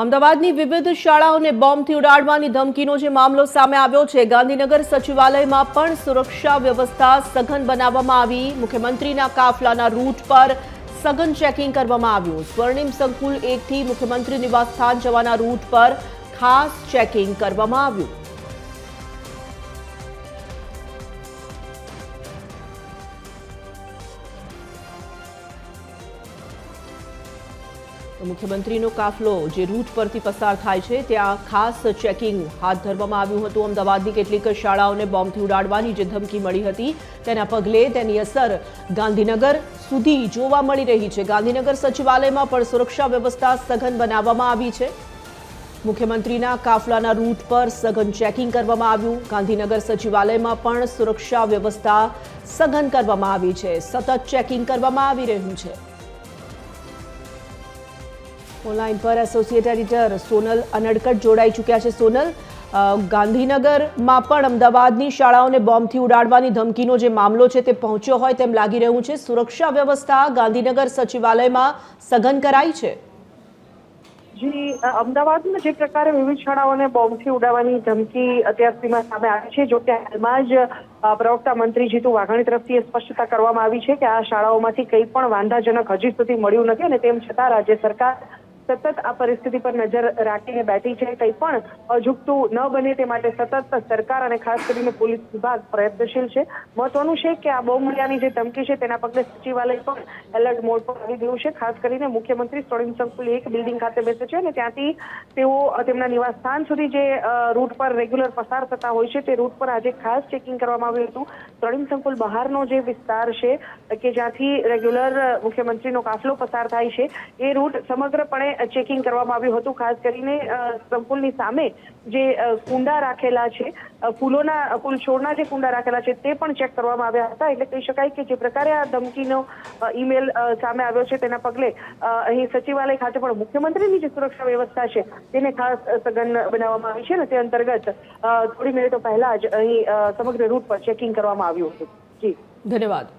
અમદાવાદની વિવિધ શાળાઓને બોમ્બથી ઉડાડવાની ધમકીનો જે મામલો સામે આવ્યો છે, ગાંધીનગર સચિવાલયમાં પણ સુરક્ષા વ્યવસ્થા સઘન બનાવવામાં આવી। મુખ્યમંત્રીના કાફલાના રૂટ પર સઘન ચેકિંગ કરવામાં આવ્યું। સ્વર્ણિમ સંકુલ 1 થી મુખ્યમંત્રી નિવાસસ્થાન જવાના રૂટ પર ખાસ ચેકિંગ કરવામાં આવ્યું। મુખ્યમંત્રીનો કાફલો જે રૂટ પરથી પસાર થાય છે ત્યાં ખાસ ચેકિંગ હાથ ધરવામાં આવ્યું હતું। અમદાવાદની કેટલીક શાળાઓને બોમ્બથી ઉડાડવાની જે ધમકી મળી હતી તેના પગલે તેની અસર ગાંધીનગર સુધી જોવા મળી રહી છે। ગાંધીનગર સચિવાલયમાં પણ સુરક્ષા વ્યવસ્થા સઘન બનાવવામાં આવી છે। મુખ્યમંત્રીના કાફલાના રૂટ પર સઘન ચેકિંગ કરવામાં આવ્યું। ગાંધીનગર સચિવાલયમાં પણ સુરક્ષા વ્યવસ્થા સઘન કરવામાં આવી છે। સતત ચેકિંગ કરવામાં આવી રહ્યું છે। ઓનલાઈન પર એસોસિએટ એડિટર સોનલ અનડકટ જોડાઈ ચૂક્યા છે। સોનલ, ગાંધીનગરમાં પણ અમદાવાદની શાળાઓને બોમ્બથી ઉડાડવાની ધમકીનો જે મામલો છે તે પહોંચ્યો હોય તેમ લાગી રહ્યું છે। સુરક્ષા વ્યવસ્થા ગાંધીનગર સચિવાલયમાં સઘન કરાઈ છે। જી, અમદાવાદમાં જે પ્રકારે વિવિધ શાળાઓને બોમ્બથી ઉડાવવાની ધમકી અત્યાર સુધીમાં સામે આવી છે, જો કે હાલમાં જ પ્રવક્તા મંત્રી જીતુ વાઘાણી તરફથી સ્પષ્ટતા કરવામાં આવી છે કે આ શાળાઓમાંથી કંઈ પણ વાંધાજનક હજી સુધી મળ્યું નથી અને તેમ છતાં રાજ્ય સરકાર સતત આ પરિસ્થિતિ પર નજર રાખીને બેઠી છે। કંઈ પણ અજુગતું ન બને તે માટે સતત સરકાર અને ખાસ કરીને પોલીસ વિભાગ પ્રયત્નશીલ છે। મહત્વનું છે કે આ બોમ્બ હુમલાની જે ધમકી છે તેના પગલે સચિવાલય પણ એલર્ટ મોડ પર આવી ગયું છે। ખાસ કરીને મુખ્યમંત્રી સ્વર્ણિમ સંકુલ 1 બિલ્ડિંગ ખાતે બેસે છે અને ત્યાંથી તેઓ તેમના નિવાસસ્થાન સુધી જે રૂટ પર રેગ્યુલર પસાર થતા હોય છે તે રૂટ પર આજે ખાસ ચેકિંગ કરવામાં આવ્યું હતું। સ્વર્ણિમ સંકુલ બહારનો જે વિસ્તાર છે કે જ્યાંથી રેગ્યુલર મુખ્યમંત્રીનો કાફલો પસાર થાય છે એ રૂટ સમગ્રપણે ચેકિંગ કરવામાં આવ્યું હતું। ખાસ કરીને સંકુલની સામે જે કુંડા રાખેલા છે, ફૂલ છોડના જે કુંડા રાખેલા છે તે પણ ચેક કરવામાં આવ્યા હતા। એટલે કહી શકાય કે જે પ્રકારે આ ધમકીનો ઈમેલ સામે આવ્યો છે તેના પગલે અહીં સચિવાલય ખાતે પણ મુખ્યમંત્રીની જે સુરક્ષા વ્યવસ્થા છે તેને ખાસ સઘન બનાવવામાં આવી છે અને તે અંતર્ગત થોડી મિનિટો પહેલા જ અહીં સમગ્ર રૂટ પર ચેકિંગ કરવામાં આવ્યું હતું। જી, ધન્યવાદ।